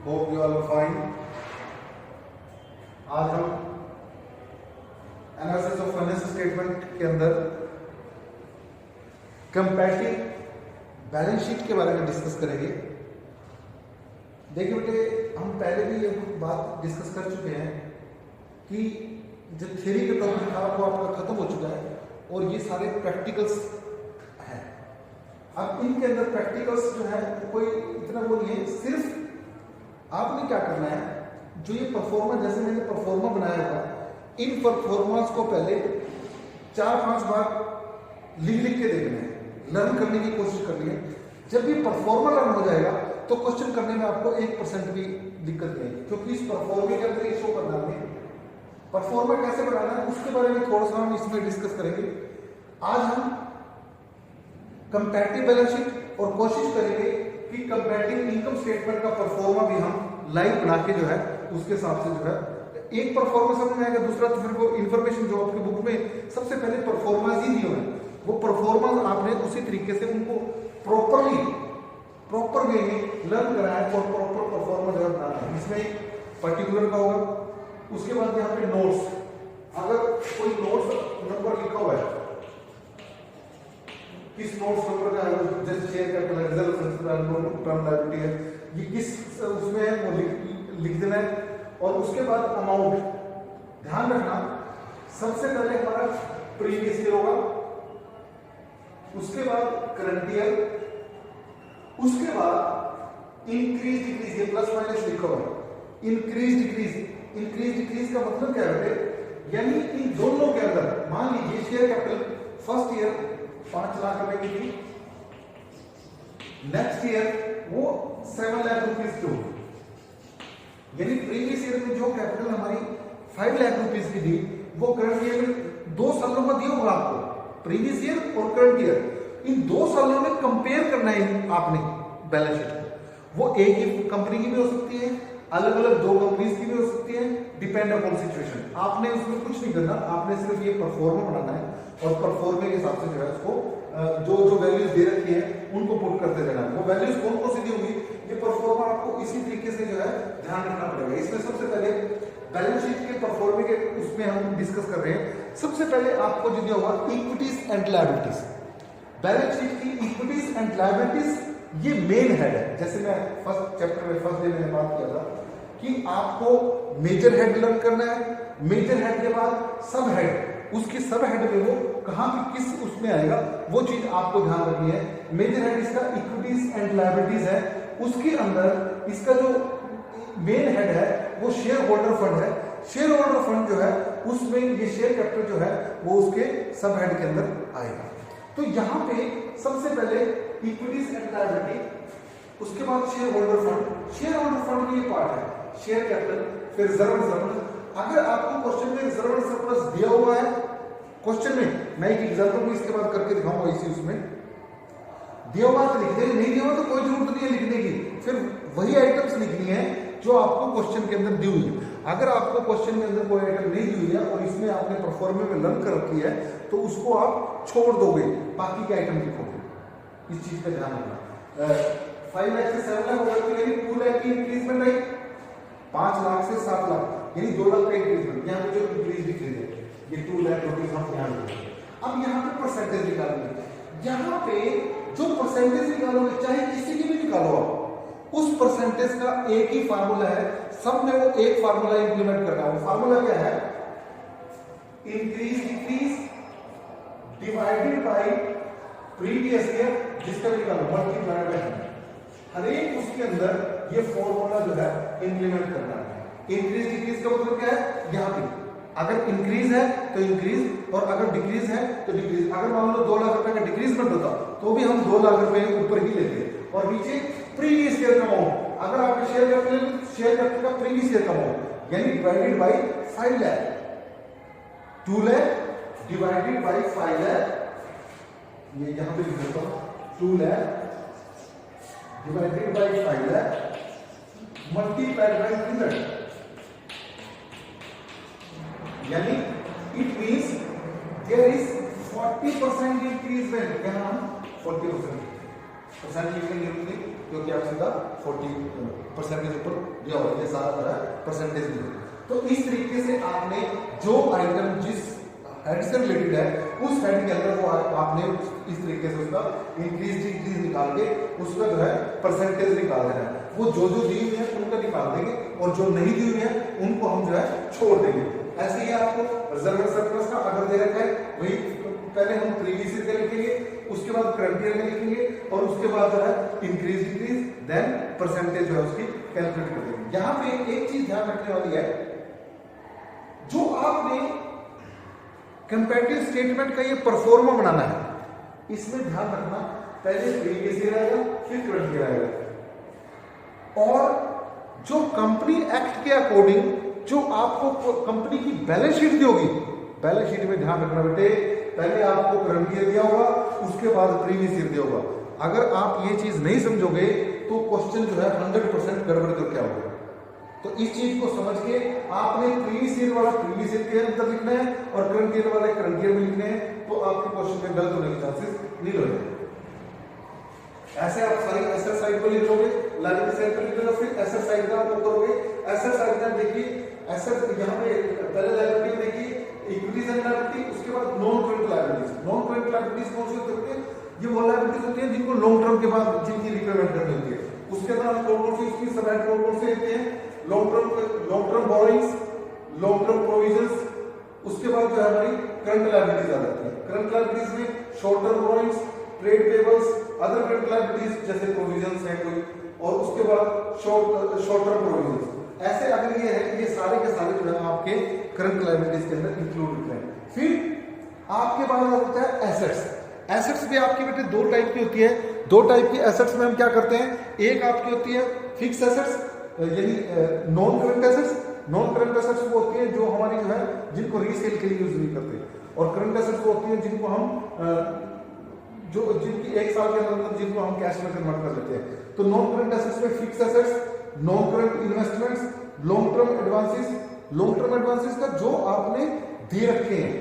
Hope you all fine. आज हम analysis of financial statement के अंदर कंपैरेटिव बैलेंस शीट के बारे में डिस्कस करेंगे। देखिए बेटे, हम पहले भी ये बात डिस्कस कर चुके हैं कि जो थ्योरी का टॉपिक था वो आपका खत्म हो चुका है और ये सारे प्रैक्टिकल्स हैं। अब इनके अंदर प्रैक्टिकल्स जो है कोई इतना वो नहीं है, सिर्फ आपने क्या करना है, जो ये परफॉर्मा, जैसे मैंने परफॉर्मा बनाया होगा, इन परफॉर्मेंस को पहले 4-5 बार लिख के देखना है, लर्न करने की कोशिश करनी है। जब ये परफॉर्मा लर्न हो जाएगा तो क्वेश्चन करने में आपको 1% भी दिक्कत नहीं आएगी, क्योंकि इस परफॉर्मे के अंदर ये शो करना है। परफॉर्मा कैसे बनाना है उसके बारे में थोड़ा सा हम इसमें डिस्कस करेंगे। आज हम कंपैरेटिव बैलेंस शीट और कोशिश करेंगे कि कंपैरेटिव इनकम स्टेटमेंट का परफॉर्मा भी हम लाइव बना के जो है उसके हिसाब से जो है एक परफॉर्मा समझ में आएगा, दूसरा तो फिर वो इन्फॉर्मेशन जो आपकी बुक में सबसे पहले परफॉर्मेंस ही दिए हुए हैं, वो परफॉर्मेंस आपने उसी तरीके से उनको प्रॉपर वे में लर्न करा है और प्रॉपर परफॉर्मेंस जो बनाना है। इसमें पर्टिकुलर का होगा, उसके बाद यहाँ पे नोट्स, अगर कोई नोट्स नंबर लिखा हुआ है, किस नोट्स नंबर का है, जैसे share capital reserve term liability है, ये किस उसमें है वो लिख देना है। और उसके बाद अमाउंट, ध्यान रखना सबसे पहले हमारा प्रीवियस ईयर होगा, उसके बाद करंट ईयर, उसके बाद इंक्रीज डिक्रीज, ये प्लस माइनस लिखा हुआ है, इंक्रीज डिक्रीज का मतलब क्या है, यानी इन दोनों के अंदर मान लीजिए share capital first year 5 lakh रुपए की थी, नेक्स्ट ईयर वो 7 लाख रुपीज की होगी, यानी प्रीवियस ईयर में जो कैपिटल हमारी 5 लाख रुपीज की थी वो करंट ईयर में 2 सालों में दिया होगा आपको, प्रीवियस ईयर और करंट ईयर, इन 2 सालों में कंपेयर करना है आपने बैलेंस शीट। वो एक ही कंपनी की भी हो सकती है, अलग अलग 2 कंपनीज की भी हो सकती है, डिपेंड अपॉन सिचुएशन। आपने उसमें कुछ नहीं करना, आपने सिर्फ ये परफॉर्मा बनाना है और परफॉर्मे के हिसाब से जो है उसको जो वैल्यूज दे रखी है उनको पुट करते रहना है। वो वैल्यूज कौन कौन सी दी होंगी, ये परफॉर्मा आपको इसी तरीके से जो है ध्यान रखना पड़ेगा। इसमें सबसे पहले बैलेंस शीट के परफॉर्मे के उसमें हम डिस्कस कर रहे हैं। सबसे पहले आपको जो दिया होगा equities and liabilities, balance sheet की इक्विटीज एंड लायबिलिटीज ये मेन हेड है। जैसे मैं फर्स्ट चैप्टर में फर्स्ट डे में बात किया था कि आपको मेजर हेड लर्न करना है, मेजर हेड के बाद सब हेड, उसकी सब हेड में वो कहां पे किस उसमें आएगा वो चीज आपको ध्यान रखनी है। मेजर हेड इसका इक्विटीज एंड लायबिलिटीज है, उसके अंदर इसका जो मेन हेड है वो शेयर होल्डर फंड है। शेयर होल्डर फंड जो है उसमें ये शेयर कैपिटल जो है वो उसके सब हेड के अंदर आएगा। तो यहाँ पे सबसे पहले इक्विटीज एंड लायबिलिटी, उसके बाद share holder fund. Share holder fund में ये पार्ट है शेयर कैपिटल, फिर रिजर्व सरप्लस। अगर आपको क्वेश्चन में रिजर्व सरप्लस दिया हुआ है, क्वेश्चन में मैं एक एग्जांपल भी इसके बाद करके दिखाऊंगा, इसी उसमें दिया हुआ तो लिख देंगे, नहीं दिया हुआ तो कोई जरूरत नहीं है लिखने की, फिर वही आइटम्स लिखनी है जो आपको क्वेश्चन के अंदर दी हुई है। अगर आपको क्वेश्चन के अंदर कोई आइटम नहीं दी हुई है और इसमें आपने परफॉर्मे में लर्न कर रखी है तो उसको आप छोड़ दोगे, बाकी के आइटम लिखोगे। इस चीज का ध्यान रखना। 5 लाख से 7 लाख होगा तो यानी 2 लाख की इंक्रीजमेंट आई, 5 लाख से 7 लाख यानी 2 लाख का इंक्रीजमेंट। यहाँ पे जो इंक्रीज डिक्रीज है ये 2 लाख रुपीज हम ध्यान रखेंगे। अब यहाँ पे परसेंटेज निकालेंगे, यहाँ पे जो परसेंटेज निकालोगे चाहे किसी की भी निकालो आप, उस परसेंटेज का एक ही फार्मूला है, सब में वो एक फार्मूला इंप्लीमेंट करना है। वो फार्मूला क्या है, increase decrease divided by previous year, जिसका निकालो मल्टीप्लाइड बाय 100। हर एक उसके अंदर ये फॉर्मूला जो है इंप्लीमेंट करना है। इंक्रीज डिक्रीज का मतलब क्या है, यहाँ पे अगर इंक्रीज है तो इंक्रीज और अगर डिक्रीज है तो डिक्रीज। अगर मान लो 2 लाख रुपए का डिक्रीजमेंट होता तो भी हम 2 लाख रुपए ऊपर ही लेते, और नीचे प्रीवियस ईयर का अमाउंट, अगर आपके शेयर कैपिटल का प्रीवियस ईयर का अमाउंट यानी divided by 5 lakh, 2 lakh divided by 5 lakh, ये यहां पे लिख देता हूं, 2 lakh divided by 5 lakh multiplied by 100, यानी it means there is 40% increment. क्या नाम 40% लिखेंगे, क्योंकि आप सीधा 40% ऊपर दिया हुआ है, ये सारा जो है परसेंटेज दिया। तो इस तरीके से आपने जो आइटम जिस हेड से रिलेटेड है उस हेड के अंदर वो आपने इस तरीके से उसका इंक्रीज डिक्रीज निकाल के उसका जो है परसेंटेज निकाल देना है। वो जो दी हुई है उनका निकाल देंगे और जो नहीं दी हुई है उनको हम जो है छोड़ देंगे। ऐसे ही आपको रिजर्व सरप्लस का अगर दे रखा है वही पहले हम प्रीवियस ईयर का लिखेंगे, उसके बाद करंट ईयर का लिखेंगे और उसके बाद जो है इंक्रीज डिक्रीज देन परसेंटेज जो है उसकी कैलकुलेट कर देंगे। यहाँ पे एक चीज ध्यान रखने वाली है, जो आपने कंपैरेटिव स्टेटमेंट का ये परफॉर्मा बनाना है, इसमें ध्यान रखना पहले प्रीवियस ईयर आएगा फिर करंट ईयर आएगा। और जो कंपनी एक्ट के अकॉर्डिंग जो आपको कंपनी की बैलेंस शीट दी होगी, बैलेंस शीट में ध्यान रखना बेटे पहले आपको करंट ईयर दिया होगा उसके बाद प्रीवियस ईयर दिया होगा। अगर आप ये चीज नहीं समझोगे तो क्वेश्चन जो है 100% गड़बड़ करके आओगे। तो इस चीज को समझ के आपने प्रीवियस ईयर वाला प्रीवियस ईयर के अंदर लिखना है और करंट ईयर वाला करंट ईयर में लिखना है, तो आपके क्वेश्चन में गलत होने के चांसेस नहीं होंगे। ऐसे आप सारी एसेट साइड को लिख लोगे, लायबिलिटी साइड को लिख लोगे, फिर एसेट साइड का आप करोगे। एसेट साइड का देखिए एसेट यहाँ पे पहले लायबिलिटी देखिए इक्विटीज एंड लायबिलिटी, उसके बाद non current liabilities. Non current liabilities कौन सी होती है? ये वो लायबिलिटीज होती है जिनको लॉन्ग टर्म के बाद जिनकी रिपेमेंट करनी होती है। उसके अंदर हम कौन सी उसकी सब हेड कौन से लेते हैं? Long term borrowings, long term provisions, उसके बाद जो है हमारी करंट लायबिलिटीज आ जाती है। करंट लायबिलिटीज में short term borrowings, trade payables, other current liabilities जैसे प्रोविजंस है कोई, और उसके बाद शॉर्ट टर्म प्रोविजंस। ऐसे अगर ये है ये सारे के सारे जो है आपके करंट लायबिलिटीज के अंदर इंक्लूड होते हैं। फिर आपके पास आ जाता है एसेट्स। एसेट्स भी आपकी बेटे दो टाइप की होती है। दो टाइप की एसेट्स में हम क्या करते हैं, एक आपकी होती है फिक्स एसेट्स यानी non current assets. Non current assets वो होती है जो हमारी जो है जिनको रीसेल के लिए यूज नहीं करते, और करंट एसेट्स वो होती है जिनको हम जो जिनकी एक साल के अंदर जिनको हम कैश में कन्वर्ट कर लेते हैं। तो नॉन करंट एसेट्स में fix assets, non current investments, long term advances. Long term advances का जो आपने दे रखे हैं,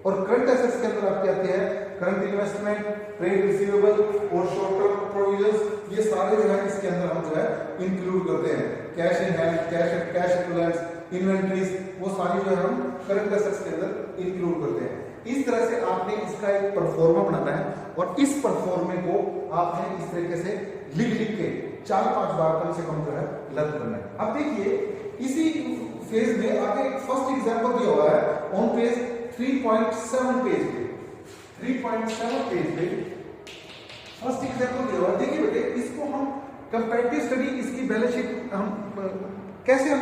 और करंट एसेट्स के अंदर आपके आते हैं करंट इन्वेस्टमेंट, ट्रेड रिसीवेबल और शॉर्ट टर्म प्रोविजंस। ये सारे जो है इसके अंदर हम जो है इंक्लूड करते हैं। Cash in hand, cash equivalents, inventories, वो सारी जो है हम करंट एसेट्स के अंदर इंक्लूड करते हैं। इस तरह से आपने इसका एक परफॉर्मा बनाना है, और इस परफॉर्मे को आपने इस तरीके से लिख के 4-5 बार कम से कम जो है लर्न करना है। अब देखिए इसी फेज में आगे फर्स्ट एग्जांपल दिया हुआ है ऑन पेज 3.7 पेज पे, 3.7 पेज पे फर्स्ट एग्जांपल दिया हुआ है। देखिए बेटे इसको हम कंपैरेटिव स्टडी इसकी बैलेंस शीट हम कैसे हम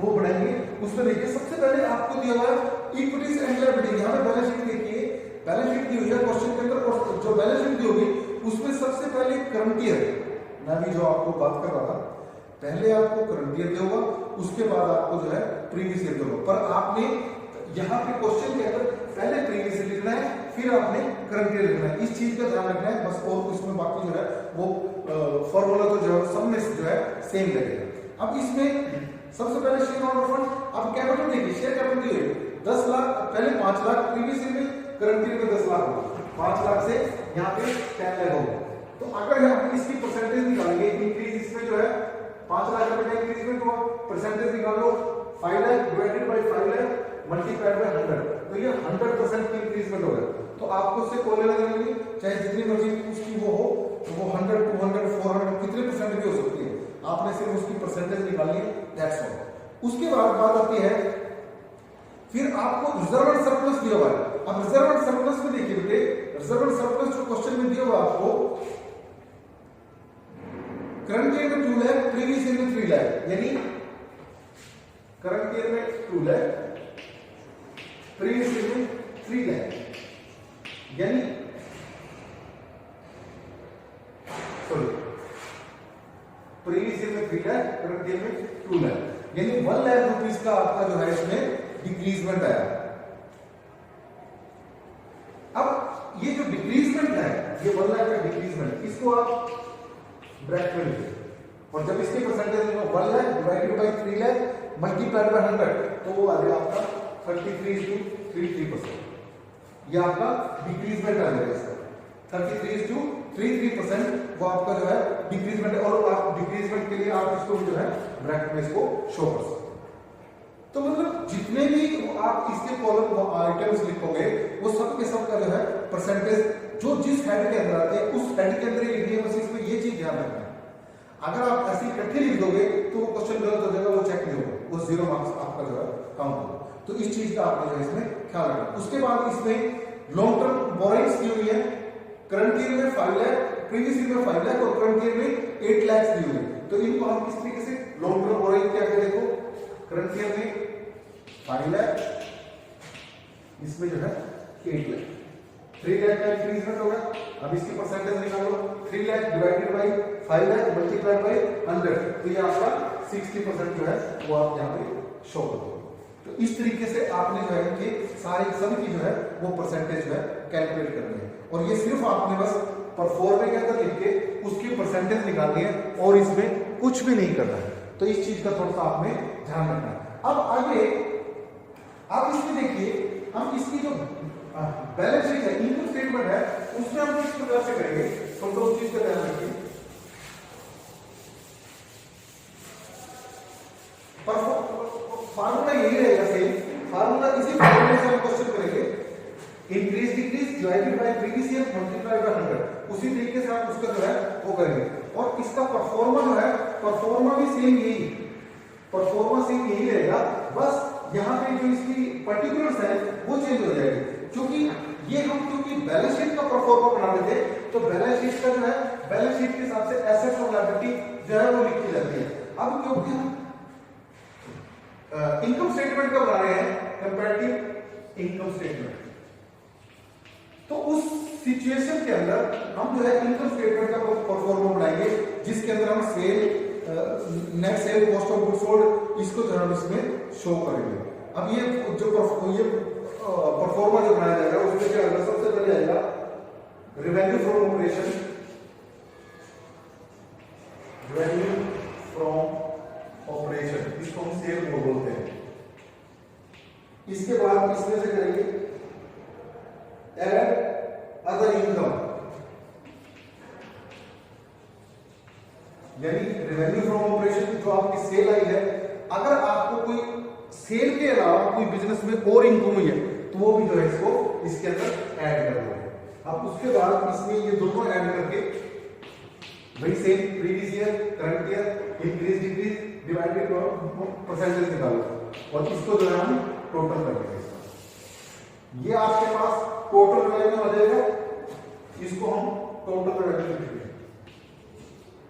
वो बनाएंगे उसमें देखिए। सबसे पहले आपको दिया हुआ है इक्विटीज एंड लायबिलिटी। यहाँ पे बैलेंस शीट देखिए, बैलेंस शीट दी हुई है क्वेश्चन के अंदर, और जो बैलेंस शीट दी होगी उसमें सबसे पहले करंट ईयर, मैं भी जो आपको बात कर रहा था, पहले आपको करंट ईयर होगा उसके बाद आपको जो है प्रीवियस ईयर होगा। पर आपने यहाँ पे क्वेश्चन के अंदर पहले प्रीवियस ईयर लिखना है फिर आपने करंट ईयर लिखना है। इस चीज का ध्यान रखना है बस, और उसमें बाकी जो है वो फॉर्मूला तो जो है सब में जो है सेम लगेगा। अब इसमें सबसे पहले शेयर होल्डर फंड, अब कैपिटल देखिए, शेयर कैपिटल दी हुई 10 लाख, पहले 5 लाख प्रीवियस ईयर में, करंट ईयर में 10 लाख होगा। 5 लाख से यहाँ पे 10 लाख होगा। तो अगर हम इसकी परसेंटेज निकालेंगे इंक्रीज, इसमें जो है 5 लाख रुपए इंक्रीज में तो परसेंटेज निकाल लो, 5 lakh divided by 5 lakh multiplied by 100, तो ये 100% की इंक्रीजमेंट होगा। तो आपको उससे कोई लेना देना नहीं, चाहे जितनी मर्जी उसकी वो हो, तो वो 100, 200, 400 कितने परसेंट भी हो सकती है, आपने सिर्फ उसकी परसेंटेज निकालनी है, दैट्स ऑल। उसके बाद बात आती है फिर आपको रिजर्व एंड सरप्लस दिया हुआ है। अब रिजर्व एंड सरप्लस में देखिए बेटे, रिजर्व एंड सरप्लस जो क्वेश्चन में दिया हुआ आपको, करंट ईयर में 2 लाख, प्रीवियस ईयर में 3 लाख, यानी करंट ईयर में 2 लाख, प्रीवियस ईयर में 3 लाख, यानी प्रीवियस ईयर में 3 लाख, करंट ईयर में 2 लाख, यानी 1 लाख रुपीस का आपका जो है इसमें डिक्रीजमेंट आया। अब ये जो डिक्रीजमेंट है, ये 1 लाख का डिक्रीजमेंट, इसको आप ब्रैकेट में लिखिए, और जब इसके percentage 1 lakh divided bye 3 lakh multiplied by 100, तो वो आ गया आपका 33.33%। ये आपका डिक्रीजमेंट आ जाएगा इसका, 33.33% वो आपका जो है डिक्रीजमेंट है, और आप डिक्रीजमेंट के लिए आप इसको जो है ब्रैकेट में इसको शो कर सकते हैं। तो मतलब जितने भी आप इसके कॉलम आइटम्स लिखोगे वो सब के सब का जो है परसेंटेज जो जिस हेड के अंदर आते हैं उस हेड के अंदर ही लिखनी है। बस इसमें ये चीज ध्यान रखना है, अगर आप ऐसे इकट्ठे लिख दोगे तो वो क्वेश्चन गलत हो जाएगा, वो चेक नहीं होगा, वो 0 मार्क्स आपका जो है काउंट होगा। तो इस चीज का आपने जो है इसमें ख्याल रखना। उसके बाद इसमें लॉन्ग टर्म बोरोइंग्स दी हुई है, करंट ईयर में 5 लाख, प्रीवियस ईयर में 5 लाख और करंट ईयर में 8 लाख दी हुई है। तो इनको हम किस तरीके से लॉन्ग टर्म बोरोइंग क्या है, देखो करंट ईयर में 5 लाख, इसमें जो है 8 लाख, 3 लाख का इंक्रीजमेंट होगा। अब इसकी परसेंटेज निकालो, 3 lakh divided by 5 lakh multiplied by 100, तो ये आपका 60% जो है वो आप यहाँ पे शो कर दो। तो इस तरीके से आपने जो है कि सारे सभी की जो है वो परसेंटेज जो है कैलकुलेट करनी है, और ये सिर्फ आपने बस परफॉर्मे के अंदर लिख के उसकी परसेंटेज निकालनी है और इसमें कुछ भी नहीं करना है। तो इस चीज का थोड़ा सा आपने ध्यान रखना है। अब आगे आप इसमें देखिए, हम इसकी जो बैलेंस शीट है, इनकम स्टेटमेंट है, उसमें हम किस प्रकार से करेंगे, तो उस चीज का ध्यान रखिए। फार्मूला यही रहेगा, सेम फार्मूला, इसी फार्मूले से हम क्वेश्चन करेंगे, increase decrease divided by previous year multiplied by 100, उसी तरीके से आप उसका जो है वो करेंगे। और इसका परफॉर्मा जो है, परफॉर्मा भी सेम यही, परफॉर्मा सेम यही रहेगा, बस यहाँ पे जो इसकी पर्टिकुलर्स है वो चेंज हो जाएगी, क्योंकि ये हम क्योंकि बैलेंस शीट का परफॉर्मा बना रहे थे, तो बैलेंस शीट का जो है बैलेंस शीट के हिसाब से एसेट्स और लायबिलिटी जो है वो लिखी जाती है। अब क्योंकि हम इनकम स्टेटमेंट का बना रहे हैं, कंपैरेटिव इनकम स्टेटमेंट, तो उस सिचुएशन के अंदर हम जो है इनकम स्टेटमेंट का परफॉर्मा बनाएंगे, जिसके अंदर हम sale, net sale, cost of goods sold, इसको जो है इसमें शो करेंगे। अब ये जो परफॉर्मा जो बनाया जाएगा उसमें क्या होगा, सबसे पहले आएगा revenue from operation, revenue from operation, इसको हम सेल बोलते हैं। इसके बाद इसमें से करेंगे एड अदर इनकम, यानी रेवेन्यू फ्रॉम ऑपरेशन जो आपकी सेल आई है, अगर आपको कोई सेल के अलावा कोई बिजनेस में और इनकम हुई है तो वो भी जो है इसको इसके अंदर ऐड कर दोगे। अब उसके बाद इसमें ये दोनों ऐड करके वही same previous year, current year, increase decrease divided percentage निकालो, और इसको जो है हम टोटल कर देंगे। ये आपके पास टोटल रेवेन्यू आ जाएगा, इसको हम टोटल रेवेन्यू लिखेंगे,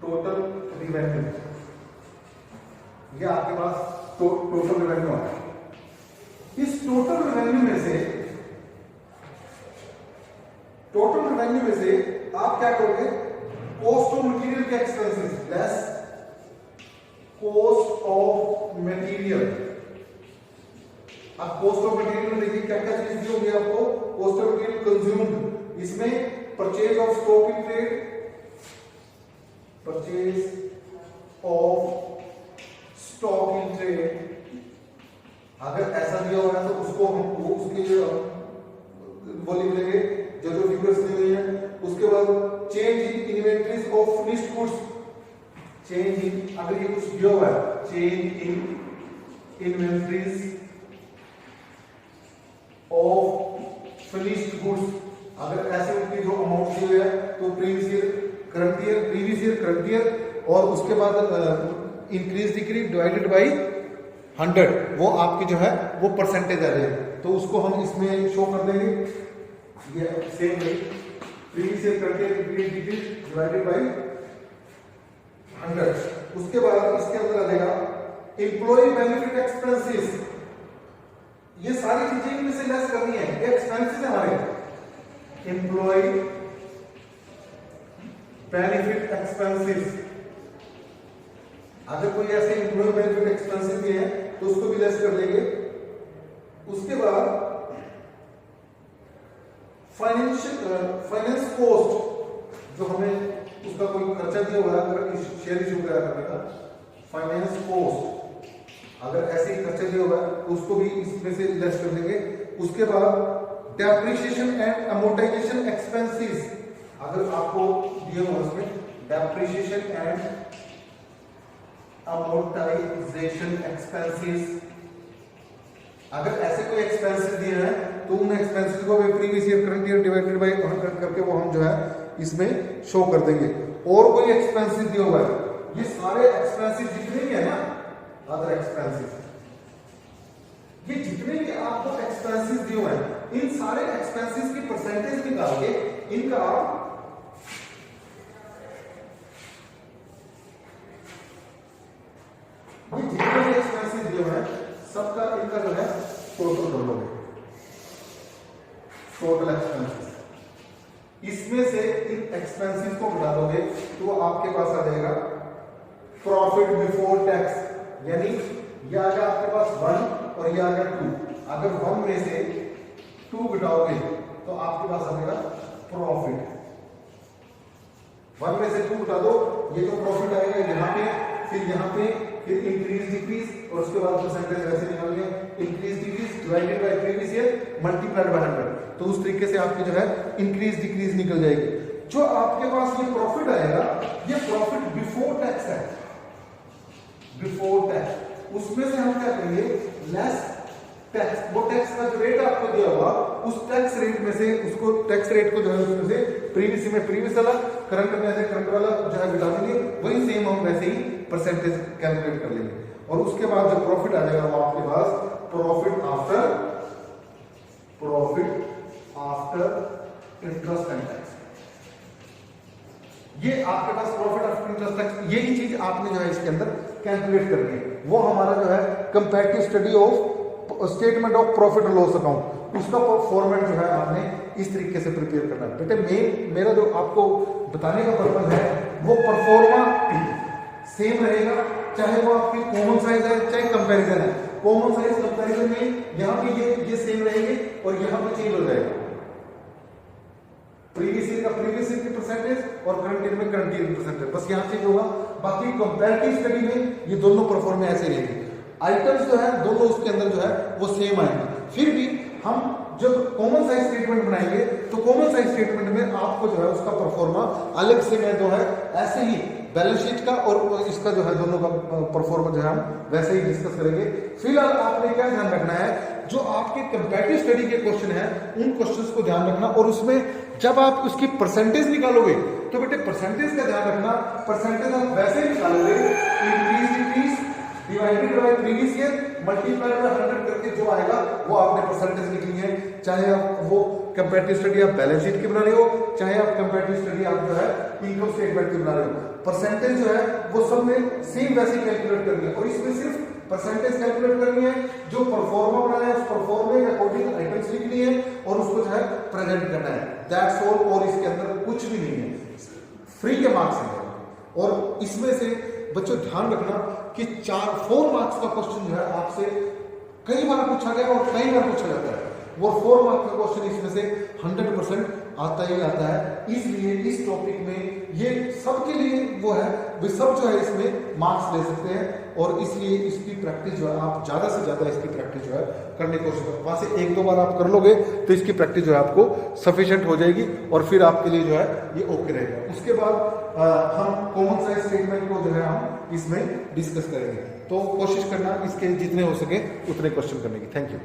टोटल रेवेन्यू, ये आपके पास टोटल रेवेन्यू आ रहा है। इस टोटल रेवेन्यू में से, टोटल रेवेन्यू में से आप क्या करोगे, कॉस्ट ऑफ मटेरियल के expenses less cost of material. अब कॉस्ट ऑफ मटेरियल में देखिए क्या क्या चीज दी होगी आपको, कॉस्ट ऑफ मटेरियल कंज्यूम्ड, इसमें purchase of stock in trade, purchase of stock in trade, अगर ऐसा दिया हुआ है तो उसको हम उसके वो लिख लेंगे जो जो फिगर्स दी हुई है। उसके बाद change in inventories of finished goods, change in, अगर ये कुछ दिया हुआ है, change in inventories of finished goods, अगर ऐसे उनकी जो अमाउंट दी हुई है तो previous year, current year, previous year, current year, और उसके बाद इंक्रीज डिक्रीज डिवाइडेड बाई 100, वो आपकी जो है वो परसेंटेज आ जाएगी, तो उसको हम इसमें शो कर देंगे। ये सेम है, previous year, current year, increase decrease divided by 100। उसके बाद इसके अंदर आ जाएगा एम्प्लॉय बेनिफिट एक्सपेंसेस, ये सारी चीजें इनमें से लेस करनी है, ये एक्सपेंसेस है हमारे, एम्प्लॉय बेनिफिट एक्सपेंसेस, अगर कोई ऐसे एम्प्लॉय बेनिफिट एक्सपेंसेस भी है तो उसको भी लेस कर लेंगे। उसके बाद फाइनेंस कॉस्ट, जो हमें उसका कोई खर्चा दिया हुआ है, अगर शेयर इशू वगैरह करने का, फाइनेंस कॉस्ट, अगर ऐसे ही खर्चा दिया हुआ है तो उसको भी इसमें से लेस कर देंगे। उसके बाद डेप्रिसिएशन एंड अमोर्टाइजेशन एक्सपेंसेस, अगर आपको दिया हुआ उसमें डेप्रिसिएशन एंड अमोर्टाइजेशन एक्सपेंसेस। अगर ऐसे कोई एक्सपेंसेस दिए हैं तो उन एक्सपेंसेस को previous year current year divided by 100 करके वो हम जो है इसमें शो कर देंगे। और कोई एक्सपेंसेस दिया हुआ है, ये सारे एक्सपेंसेस जितने भी है ना, अदर एक्सपेंसेस, ये जितने भी आपको एक्सपेंसेस दिए हुए हैं, इन सारे एक्सपेंसेस की परसेंटेज निकाल के इनका ये जितने भी एक्सपेंसेस दिए हुए हैं सबका इनका जो है टोटल कर लोगे, टोटल एक्सपेंसेस। इसमें से इन एक्सपेंसेस को घटा दोगे तो आपके पास आ जाएगा प्रॉफिट बिफोर टैक्स, यानी ये आ गया आपके पास 1 और ये आ गया 2। अगर 1 में से 2 घटाओगे तो आपके पास आ जाएगा प्रॉफिट। 1 में से 2 घटा दो, ये तो प्रॉफिट आएगा यहाँ पे, फिर यहाँ पे, फिर इंक्रीज डिक्रीज, और उसके बाद परसेंटेज वैसे निकालेंगे, increase decrease divided by previous year multiplied by 100। तो उस तरीके से आपकी जो है इंक्रीज डिक्रीज निकल जाएगी। जो आपके पास ये प्रॉफिट आएगा, ये प्रॉफिट बिफोर टैक्स है, बिफोर टैक्स। उसमें से हम क्या करेंगे, लेस टैक्स। वो टैक्स का जो रेट आपको दिया हुआ, उस टैक्स रेट में से उसको टैक्स रेट को जो है उसमें से प्रीवियस में प्रीवियस वाला, करंट में से करंट वाला जो है घटा देंगे, वही सेम हम वैसे ही परसेंटेज कैलकुलेट कर लेंगे। और उसके बाद जो प्रॉफिट आ जाएगा वो आपके पास profit after interest and tax. ये आपके पास प्रॉफिट आफ्टर इंटरेस्ट टैक्स, यही चीज आपने जो है इसके अंदर कैलकुलेट करनी है। वो हमारा जो है comparative study of statement of profit और लॉस अकाउंट, उसका फॉर्मेट जो है आपने इस तरीके से प्रिपेयर करना है। बेटे मेरा जो आपको बताने का पर्पज है वो परफॉर्मा सेम रहेगा, चाहे वो आपकी कॉमन साइज है चाहे कंपैरिजन है। कॉमन साइज कंपैरिजन में यहाँ पे ये सेम रहेंगे और यहाँ पे चेंज हो जाएगा, प्रीवियस ईयर का प्रीवियस ईयर की परसेंटेज और करंट ईयर में करंट ईयर की परसेंटेज, बस यहाँ चेंज होगा। बाकी कंपैरेटिव स्टडी में ये दोनों परफॉर्म ऐसे रहेंगे, आइटम्स जो है दोनों उसके अंदर जो है वो सेम आएंगे। फिर भी हम जब कॉमन साइज स्टेटमेंट बनाएंगे तो कॉमन साइज स्टेटमेंट में आपको जो है उसका परफॉर्मा अलग से मैं जो है ऐसे ही बैलेंस शीट का और इसका जो है दोनों का परफॉर्मा जो है हम वैसे ही डिस्कस करेंगे। फिलहाल आपने क्या ध्यान रखना है, जो आपके कंपैरेटिव स्टडी के क्वेश्चन है उन क्वेश्चंस को ध्यान रखना, और उसमें जब आप उसकी परसेंटेज निकालोगे तो बेटे परसेंटेज का ध्यान रखना, परसेंटेज आप वैसे ही निकालोगे, increase decrease divided by previous year multiplied by 100 करके जो आएगा वो आपने परसेंटेज लिखनी है। चाहे आप वो कंपैरेटिव स्टडी आप बैलेंस शीट की बना रहे हो, चाहे आप कंपैरेटिव स्टडी आप जो है इनकम स्टेटमेंट की बना रहे हो, परसेंटेज जो है वो सब में सेम वैसे कैलकुलेट करनी है। और इसमें सिर्फ परसेंटेज कैलकुलेट करनी है, जो परफॉर्मा बनाना है उस परफॉर्मे के अकॉर्डिंग आइटम्स लिखनी है और उसको जो है प्रेजेंट करना है, दैट्स ऑल। और इसके अंदर कुछ भी नहीं है, फ्री के मार्क्स हैं। और इसमें से बच्चों ध्यान रखना कि 4 मार्क्स का क्वेश्चन जो है आपसे कई बार पूछा गया और कई बार पूछा जाता है, वो 4 मार्क्स का क्वेश्चन इसमें से 100% आता ही आता है। इसलिए इस टॉपिक में ये सबके लिए वो है, वे सब जो है इसमें मार्क्स ले सकते हैं, और इसलिए इसकी प्रैक्टिस जो है आप ज्यादा से ज्यादा इसकी प्रैक्टिस जो है करने की कोशिश करो। वहां से 1-2 बार आप कर लोगे तो इसकी प्रैक्टिस जो है आपको सफिशिएंट हो जाएगी और फिर आपके लिए जो है ये ओके रहेगा। उसके बाद हम कॉमन साइज स्टेटमेंट को जो है हम इसमें डिस्कस करेंगे। तो कोशिश करना इसके जितने हो सके उतने क्वेश्चन करने की। Thank you.